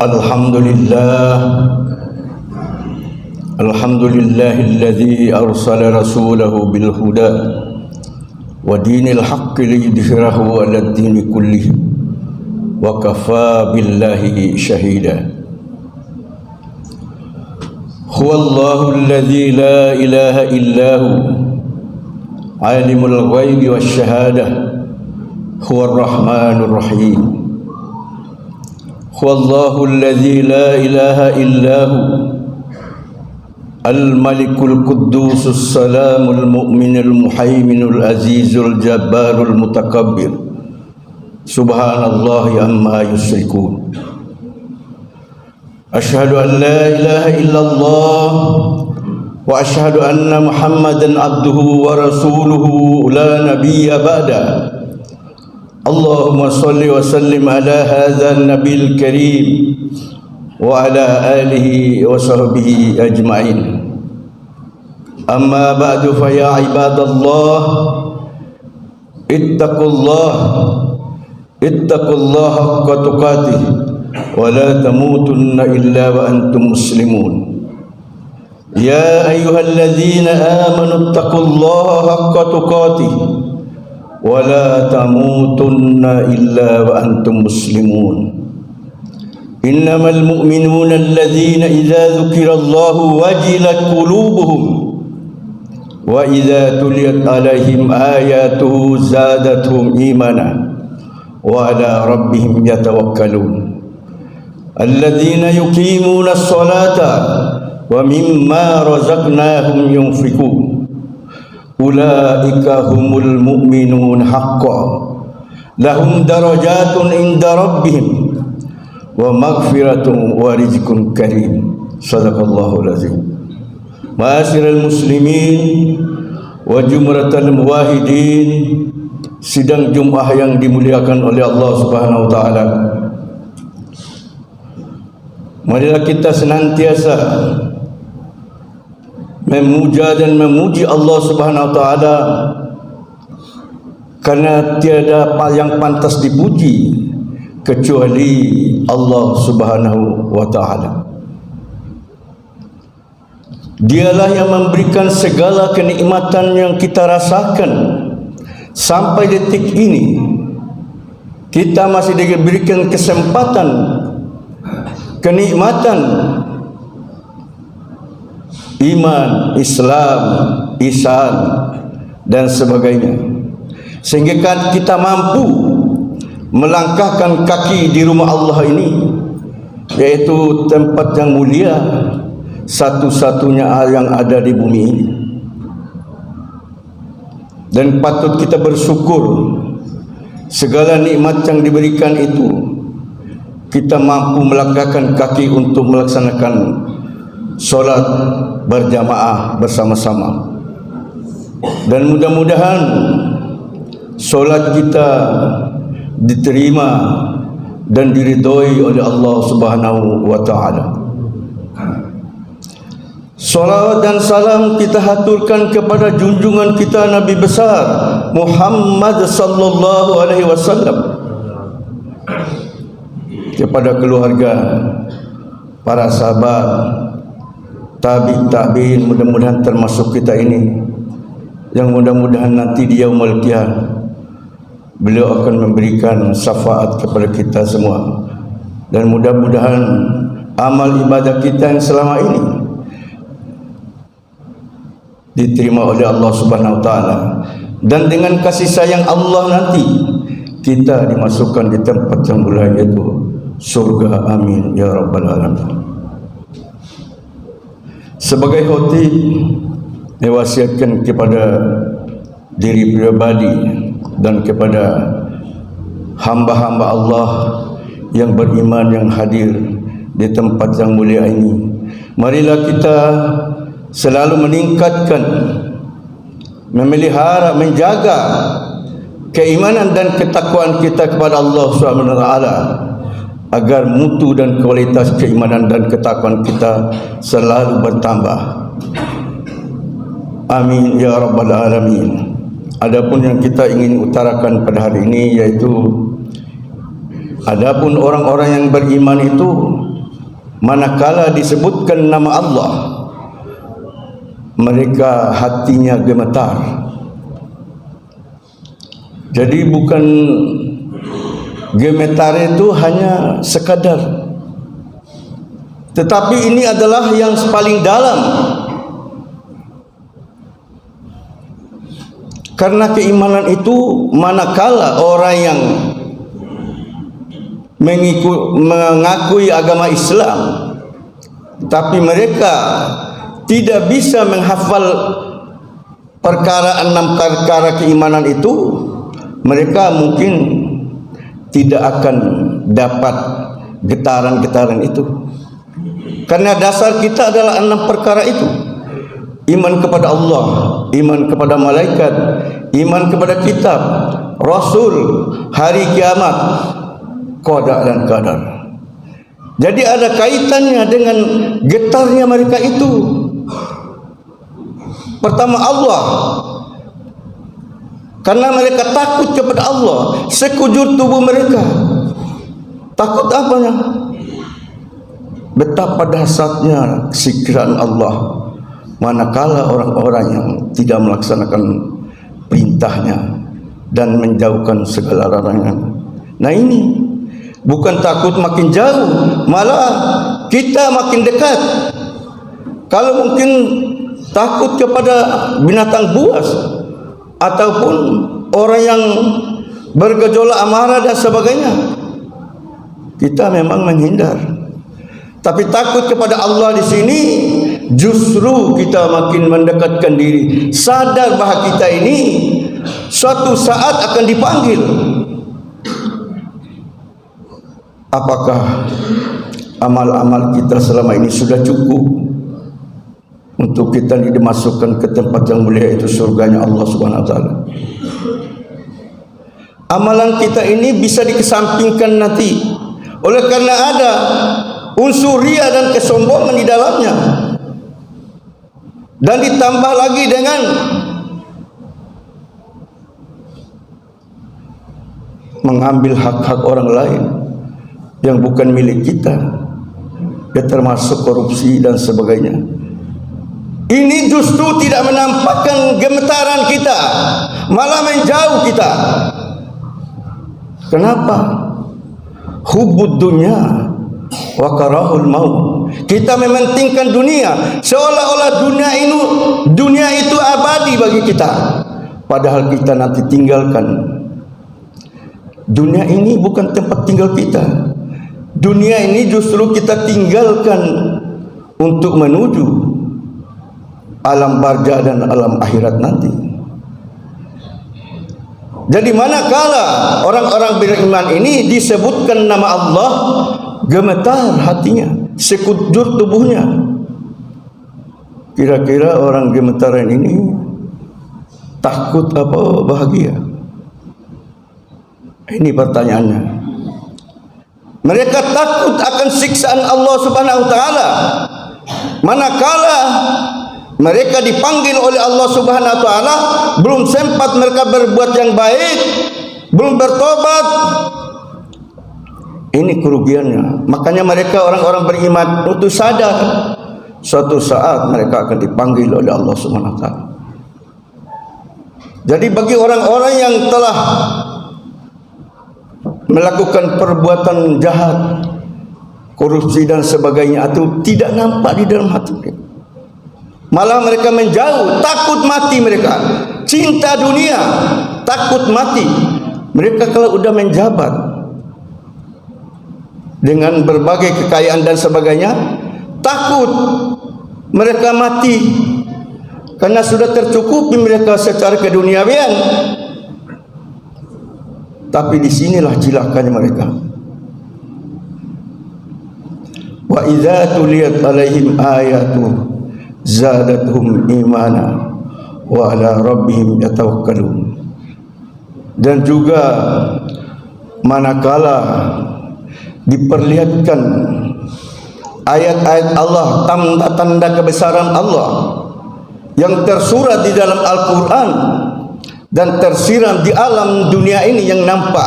Alhamdulillah, alhamdulillahilladzi arsala rasulahu bil huda wa dinil haqqi liyudhhirahu 'alad dini kullih wa kafaa billahi shahida. Huwallahu alladzi la ilaha illahu alimul ghaibi wasyahadah huwar rahmanur rahim. Huwallahu alladzi la ilaha illahu al-malikul quddusus salamul mu'minul muhaiminul azizul jabbarul mutakabbir subhanallahi amma yusyrikun. Asyhadu an la ilaha illallah wa asyhadu anna muhammadan abduhu wa rasuluhu la nabiyya ba'da. Allahumma salli wa sallim ala hadzal nabiyil karim wa ala alihi wa sahbihi ajma'in. Amma ba'du, fa ya ibadallah ittaqullaha haqqa tuqatih wa la tamutunna illa wa antum muslimun. Ya ayyuhalladzina amanu ittaqullaha haqqa tuqatih wa la tamutunna illa wa antum muslimun. Innamal mu'minuna alladzina idza dzukirallahu wajilat qulubuhum wa idza tuliyat alaihim ayatuhu zadatuhum imana wa ala rabbihim yatawakkalun. Alladzina yuqimuna as-salata wa mimma razaqnahum yunfiqun. Ulaika humul mu'minun haqqan lahum darajatun inda rabbihim wa maghfiratun wa rizqun karim. Sadaqallahul azim. Ma'asyiral muslimin wa jumratal muwahhidin, sidang Jumat yang dimuliakan oleh Allah Subhanahu wa taala. Marilah kita senantiasa memuja dan memuji Allah Subhanahu wa taala, karena tiada yang pantas dipuji kecuali Allah Subhanahu wa taala. Dialah yang memberikan segala kenikmatan yang kita rasakan sampai detik ini. Kita masih diberikan kesempatan, kenikmatan iman, Islam, ihsan dan sebagainya, sehingga kita mampu melangkahkan kaki di rumah Allah ini, yaitu tempat yang mulia, satu-satunya yang ada di bumi ini. Dan patut kita bersyukur segala nikmat yang diberikan itu, kita mampu melangkahkan kaki untuk melaksanakan solat berjamaah bersama-sama. Dan mudah-mudahan solat kita diterima dan diridhoi oleh Allah Subhanahu wa taala. Salawat dan salam kita haturkan kepada junjungan kita Nabi besar Muhammad sallallahu alaihi wasallam, kepada keluarga, para sahabat, tabi'in, mudah-mudahan termasuk kita ini, yang mudah-mudahan nanti di yaumul qiyamah beliau akan memberikan syafaat kepada kita semua. Dan mudah-mudahan amal ibadah kita yang selama ini diterima oleh Allah Subhanahu wa taala, dan dengan kasih sayang Allah nanti kita dimasukkan di tempat yang mulia, yaitu surga. Amin ya rabbal alamin. Sebagai khatib, mewasiatkan kepada diri pribadi dan kepada hamba-hamba Allah yang beriman yang hadir di tempat yang mulia ini, marilah kita selalu meningkatkan, memelihara, menjaga keimanan dan ketakwaan kita kepada Allah Subhanahu wa taala, agar mutu dan kualitas keimanan dan ketakwaan kita selalu bertambah. Amin ya rabbal alamin. Adapun yang kita ingin utarakan pada hari ini, yaitu adapun orang-orang yang beriman itu manakala disebutkan nama Allah, mereka hatinya gemetar. Jadi bukan gemetar itu hanya sekadar, tetapi ini adalah yang paling dalam. Karena keimanan itu manakala orang yang mengakui agama Islam, tapi mereka tidak bisa menghafal perkara 6 perkara keimanan itu, mereka mungkin tidak akan dapat getaran-getaran itu. Karena dasar kita adalah 6 perkara itu: iman kepada Allah, iman kepada malaikat, iman kepada kitab, rasul, hari kiamat, qada dan qadar. Jadi ada kaitannya dengan getarnya mereka itu. Pertama Allah, karena mereka takut kepada Allah sekujur tubuh mereka. Takut apanya? Betapa dahsyatnya siksaan Allah manakala orang-orang yang tidak melaksanakan perintahnya dan menjauhkan segala larangan. Nah, ini bukan takut makin jauh, malah kita makin dekat. Kalau mungkin takut kepada binatang buas ataupun orang yang bergejolak amarah dan sebagainya, kita memang menghindar. Tapi takut kepada Allah di sini justru kita makin mendekatkan diri, sadar bahawa kita ini suatu saat akan dipanggil. Apakah amal-amal kita selama ini sudah cukup untuk kita dimasukkan ke tempat yang mulia, itu surganya Allah Subhanahu wa taala? Amalan kita ini bisa dikesampingkan nanti oleh karena ada unsur ria dan kesombongan di dalamnya, dan ditambah lagi dengan mengambil hak-hak orang lain yang bukan milik kita, ya termasuk korupsi dan sebagainya. Ini justru tidak menampakkan gemetaran kita, malah menjauh kita. Kenapa? Hubbud dunya wa karahul maut. Kita mementingkan dunia, seolah-olah dunia itu abadi bagi kita, padahal kita nanti tinggalkan. Dunia ini bukan tempat tinggal kita. Dunia ini justru kita tinggalkan untuk menuju alam barzah dan alam akhirat nanti. Jadi manakala orang-orang beriman ini disebutkan nama Allah, gemetar hatinya, sekujur tubuhnya. Kira-kira orang gemetaran ini takut apa bahagia? Ini pertanyaannya. Mereka takut akan siksaan Allah Subhanahu wa taala manakala mereka dipanggil oleh Allah Subhanahu wa taala, belum sempat mereka berbuat yang baik, belum bertobat. Ini kerugiannya. Makanya mereka orang-orang beriman untuk sadar suatu saat mereka akan dipanggil oleh Allah Subhanahu wa taala. Jadi bagi orang-orang yang telah melakukan perbuatan jahat, korupsi dan sebagainya, itu tidak nampak di dalam hati mereka. Malah mereka menjauh, takut mati mereka. Cinta dunia, takut mati. Mereka kalau sudah menjabat dengan berbagai kekayaan dan sebagainya, takut mereka mati karena sudah tercukupi mereka secara keduniawian. Tapi disinilah cilakanya mereka. Wa idza tuliyat alaihim ayatu zadatuhum imana wa ala rabbihim yatawakkalun. Dan juga manakala diperlihatkan ayat-ayat Allah, tanda-tanda kebesaran Allah yang tersurat di dalam Al-Quran dan tersiram di alam dunia ini yang nampak,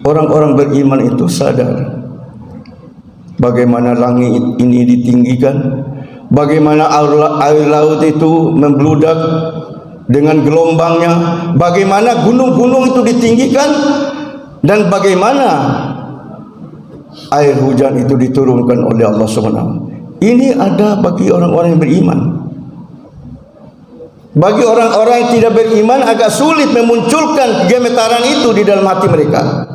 orang-orang beriman itu sadar bagaimana langit ini ditinggikan, bagaimana air laut itu membludak dengan gelombangnya, bagaimana gunung-gunung itu ditinggikan, dan bagaimana air hujan itu diturunkan oleh Allah SWT. Ini ada bagi orang-orang yang beriman. Bagi orang-orang yang tidak beriman agak sulit memunculkan gemetaran itu di dalam hati mereka.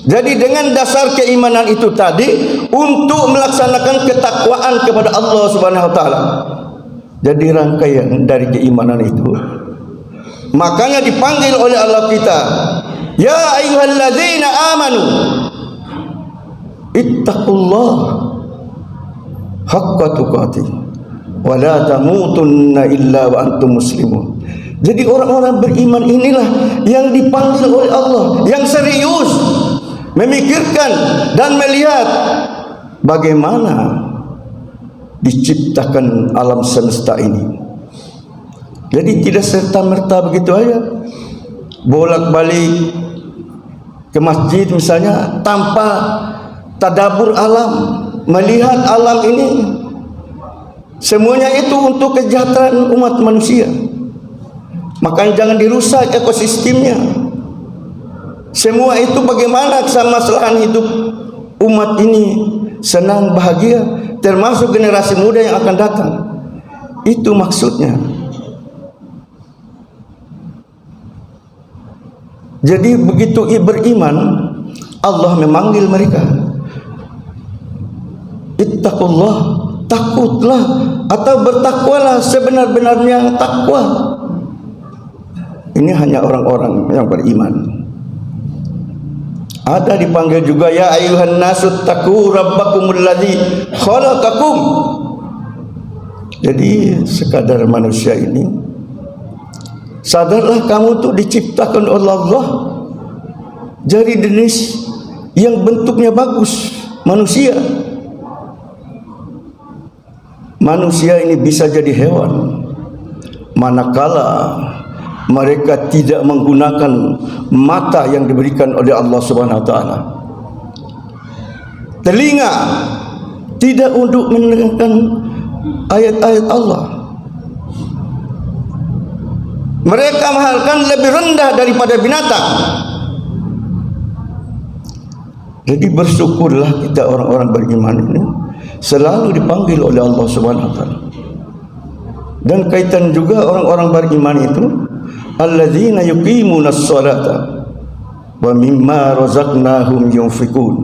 Jadi dengan dasar keimanan itu tadi, untuk melaksanakan ketakwaan kepada Allah Subhanahu wa taala, jadi rangkaian dari keimanan itu. Makanya dipanggil oleh Allah kita, ya ayyuhalladzina amanu ittaqullah haqqa tuqatih wa la tamutunna illa wa antum muslimun. Jadi orang-orang beriman inilah yang dipanggil oleh Allah, yang serius memikirkan dan melihat bagaimana diciptakan alam semesta ini. Jadi tidak serta-merta begitu aja bolak-balik ke masjid misalnya tanpa tadabbur alam, melihat alam ini. Semuanya itu untuk kesejahteraan umat manusia. Makanya jangan dirusak ekosistemnya. Semua itu bagaimana kemaslahan hidup umat ini senang bahagia, termasuk generasi muda yang akan datang. Itu maksudnya. Jadi begitu beriman, Allah memanggil mereka, ittaqullah, takutlah atau bertakwalah sebenar-benarnya takwa. Ini hanya orang-orang yang beriman. Ada dipanggil juga, ya ayuhan nasu taqu rabbakumul ladzi khalaqakum. Jadi sekadar manusia ini, sadarlah kamu tuh diciptakan oleh Allah dari jenis yang bentuknya bagus, manusia. Manusia ini bisa jadi hewan manakala mereka tidak menggunakan mata yang diberikan oleh Allah Subhanahu wa taala, telinga tidak untuk mendengarkan ayat-ayat Allah. Mereka mahalkan lebih rendah daripada binatang. Jadi bersyukurlah kita orang-orang beriman ini selalu dipanggil oleh Allah Subhanahu wa taala. Dan kaitan juga orang-orang beriman itu, alladzina yuqimunas sholata wa mimma razaqnahum yunfikun.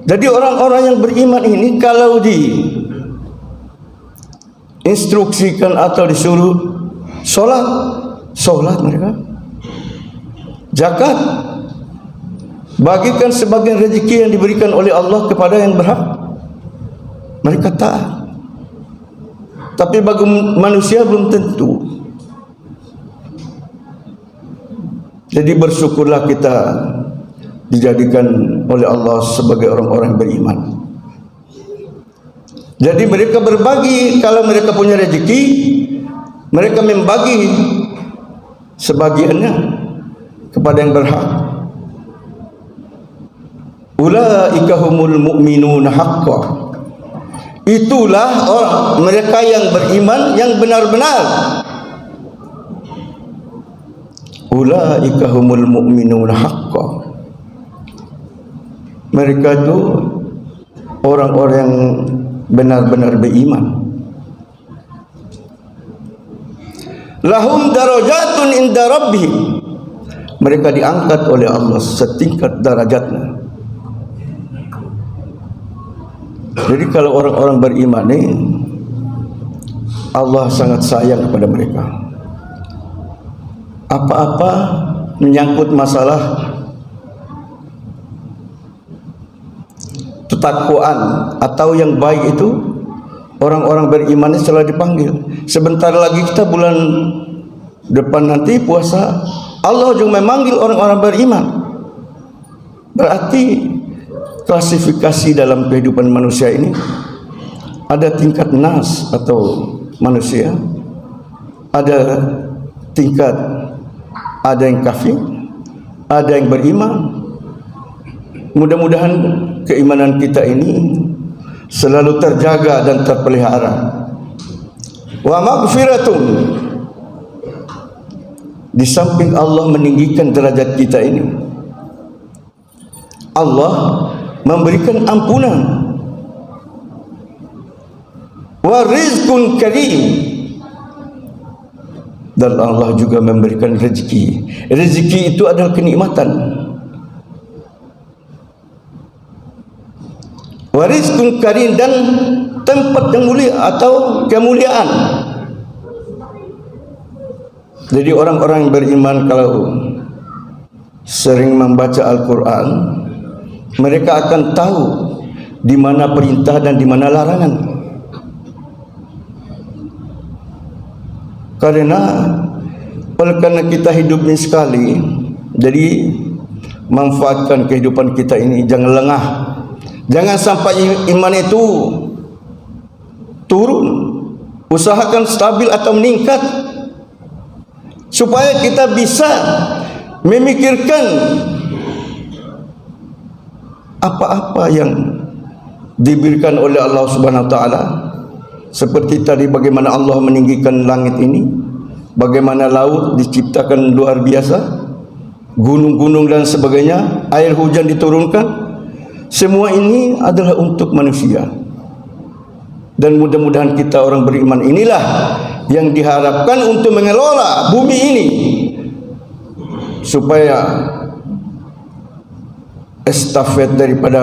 Jadi orang-orang yang beriman ini kalau instruksikan atau disuruh solat mereka, zakat, bagikan sebagian rezeki yang diberikan oleh Allah kepada yang berhak, mereka taat. Tapi bagi manusia belum tentu. Jadi bersyukurlah kita dijadikan oleh Allah sebagai orang-orang beriman. Jadi mereka berbagi, kalau mereka punya rezeki, mereka membagi sebagiannya kepada yang berhak. Ulaika humul mu'minuna haqqan. Itulah orang mereka yang beriman yang benar-benar. Ulaika humul mu'minuna haqqan. Mereka itu orang-orang yang benar-benar beriman. Lahum darajatun inda rabbihim. Mereka diangkat oleh Allah setingkat derajatnya. Jadi kalau orang-orang beriman ini, Allah sangat sayang kepada mereka. Apa-apa menyangkut masalah ketakwaan atau yang baik itu, orang-orang beriman ini selalu dipanggil. Sebentar lagi kita bulan depan nanti puasa, Allah juga memanggil orang-orang beriman. Berarti klasifikasi dalam kehidupan manusia ini ada tingkat nas atau manusia, ada tingkat, ada yang kafir, ada yang beriman, Mudah-mudahan keimanan kita ini selalu terjaga dan terpelihara. Wa maghfiratun, di samping Allah meninggikan derajat kita ini, Allah memberikan ampunan. Wa rizqun karim, dan Allah juga memberikan rezeki. Rezeki itu adalah kenikmatan. Wa rizqun karim, dan tempat yang mulia atau kemuliaan. Jadi orang-orang yang beriman kalau sering membaca Al-Quran, mereka akan tahu di mana perintah dan di mana larangan. Karena kita hidup ini sekali, jadi manfaatkan kehidupan kita ini, jangan lengah. Jangan sampai iman itu turun. Usahakan stabil atau meningkat, supaya kita bisa memikirkan apa-apa yang diberikan oleh Allah Subhanahu wa taala. Seperti tadi bagaimana Allah meninggikan langit ini, bagaimana laut diciptakan luar biasa, gunung-gunung dan sebagainya, air hujan diturunkan. Semua ini adalah untuk manusia. Dan mudah-mudahan kita orang beriman inilah yang diharapkan untuk mengelola bumi ini, supaya estafet daripada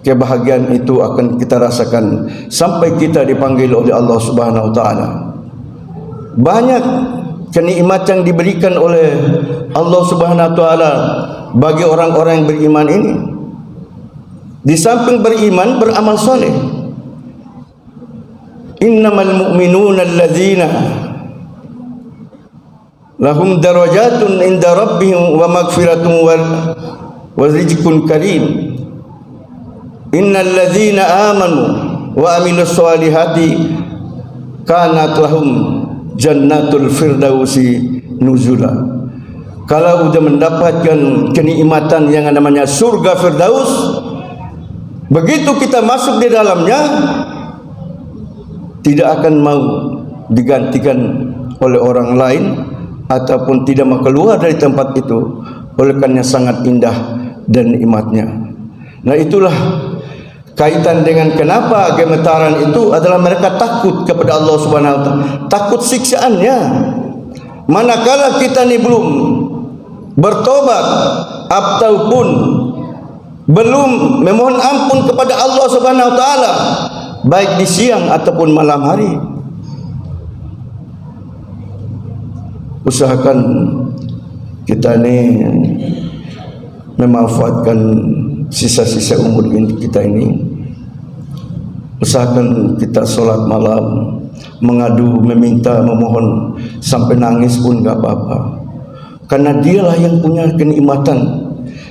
kebahagiaan itu akan kita rasakan sampai kita dipanggil oleh Allah Subhanahu wa taala. Banyak kenikmatan yang diberikan oleh Allah Subhanahu wa taala bagi orang-orang yang beriman ini. Di samping beriman, beramal soleh. Innamal mu'minuna alladzina lahum darajatun inda rabbihim wa maghfiratun wa rizqun karim. Innal ladzina amanu wa amilus solihati kanat lahum jannatul firdausi nuzula. Kalau sudah mendapatkan kenikmatan yang namanya surga firdaus, begitu kita masuk di dalamnya, tidak akan mau digantikan oleh orang lain, ataupun tidak mau keluar dari tempat itu, oleh karena sangat indah dan nikmatnya. Nah, itulah kaitan dengan kenapa gemetaran itu adalah mereka takut kepada Allah Subhanahu wa taala, takut siksaannya. Manakala kita ni belum bertobat ataupun belum memohon ampun kepada Allah Subhanahu wa taala, baik di siang ataupun malam hari, usahakan kita ni memanfaatkan sisa-sisa umur kita ini. Usahakan kita solat malam, mengadu, meminta, memohon sampai nangis pun enggak apa-apa, karena dialah yang punya kenikmatan.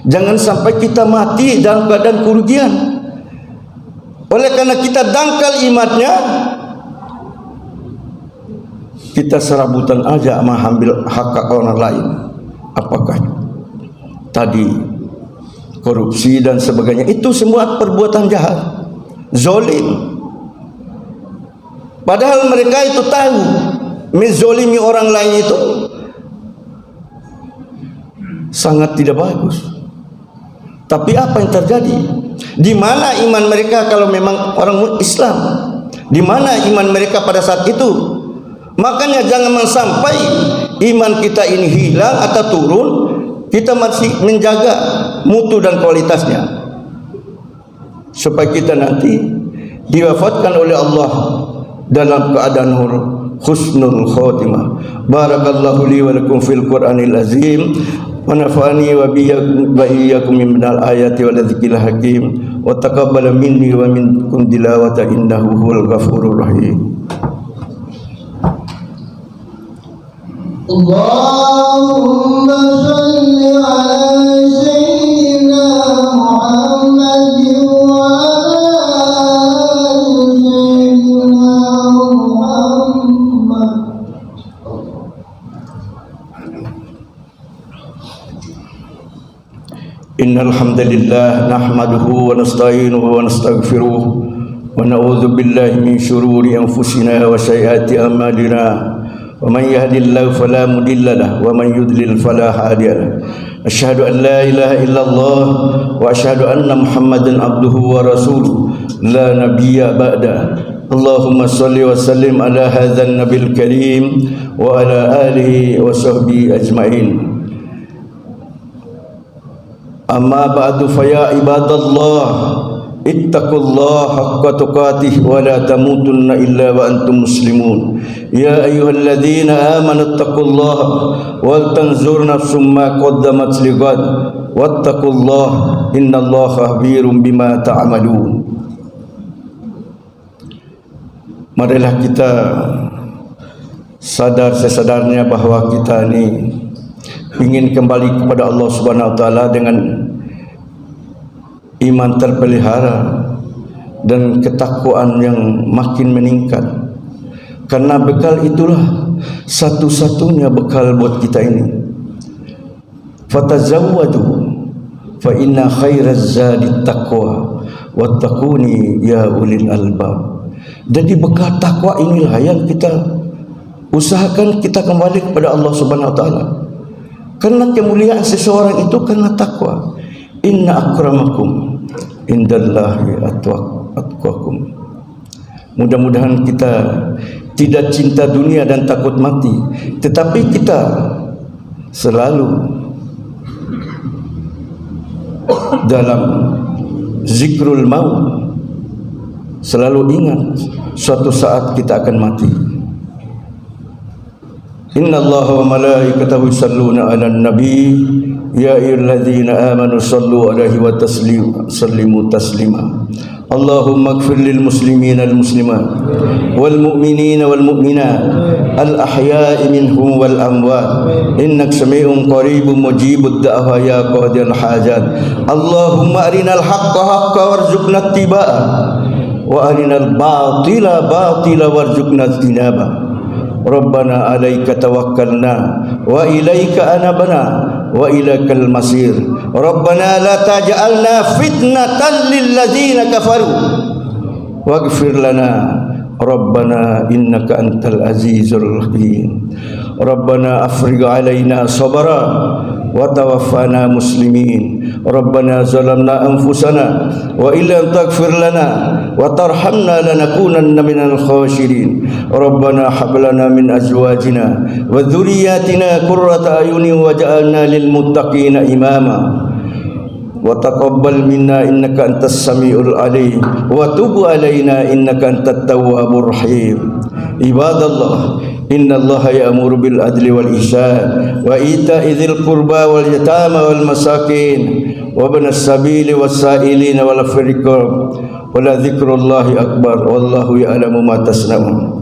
Jangan sampai kita mati dalam keadaan kerugian. Oleh karena kita dangkal imannya, kita serabutan aja mengambil hak orang lain. Apakah tadi korupsi dan sebagainya, itu semua perbuatan jahat, zolim. Padahal mereka itu tahu menzolimi orang lain itu sangat tidak bagus. Tapi apa yang terjadi? Di mana iman mereka kalau memang orang Islam? Di mana iman mereka pada saat itu? Makanya jangan sampai iman kita ini hilang atau turun, kita masih menjaga mutu dan kualitasnya, supaya kita nanti diwafatkan oleh Allah dalam keadaan husnul khotimah. Barakallahu li wa lakum fil Qur'anil azim, wa nafa'ani wa iyyakum minal ayati wal dzikril hakim, wa taqabbala minni wa minkum tilawata innahu huwal ghafurur rahim. Allahumma shalli ala sayyidina Muhammad wa ala sayyidina Muhammad. Inna الحمد لله نحمده ونستعينه ونستغفره ونعوذ بالله من شرور أنفسنا وسيئات أعمالنا ومن يهد الله فلا مضل له ومن يضلل فلا هادي له أشهد أن لا إله إلا الله وأشهد أن محمدا عبده ورسوله لا نبي بعده اللهم صل وسلم على هذا النبي الكريم وعلى آله وصحبه أجمعين أما بعد فيا عباد الله اتقوا الله حق تقاته ولا تموتن إلا وأنتم مسلمون يا أيها الذين آمنوا اتقوا الله ولتنظر نفس ما قدمت لغد واتقوا الله إن الله خبير بما تعملون. Marilah kita sadar sesadarnya bahawa kita ini ingin kembali kepada Allah Subhanahu wa taala dengan iman terpelihara dan ketakwaan yang makin meningkat. Karena bekal itulah satu-satunya bekal buat kita ini. Fatazawwadu fa inna khairaz zadit taqwa wattaquni ya ulil albab. Jadi bekal takwa inilah yang kita usahakan kita kembali kepada Allah Subhanahu wa taala. Karena kemuliaan seseorang itu karena takwa. Inna akramakum indallahi atqakum. Mudah-mudahan kita tidak cinta dunia dan takut mati, tetapi kita selalu dalam zikrul maut, selalu ingat suatu saat kita akan mati. Inna Allaha wa malaikatahu yusalluna 'alan nabi ya ayyuhalladzina amanu sallu 'alaihi wa sallimu taslima. Allahumma ighfir lil muslimina wal muslimat wal mu'minina wal mu'minat al ahya'i minhum wal amwat innaka samii'un qaribun mujibud da'wa ya qadil hajat. Allahumma arinal haqqa haqqan warzuqna ittiba'ah wa arinal batila batila warzuqna ijtinaba. Rabbana alaika tawakkalna wa ilaika anabna wa ilaikal masir. Rabbana la taj'alna fitnatan lil ladzina kafaru waghfir lana Rabbana innaka antal azizul hakim. Rabbana afrigh alaina sabra wa tawaffana muslimin. Rabbana zalamna anfusana wa illam taghfir lana wa tarhamna lanakunanna minal khasirin. Rabbana hab lana min azwajina wa dhurriyyatina qurrata a'yunin waj'alna lil muttaqina imama. Wa taqabbal minna innaka antas samiul alim wa tub alaina innaka antat tawwabur rahim. Ibadallah, innallaha ya'muru bil adli wal ihsan wa ita'i dzil qurba wal yatama wal masakin wa ibnas sabili was sa'ilina wal firqab wa la dzikrullahi akbar wallahu ya'lamu ma tasna'un.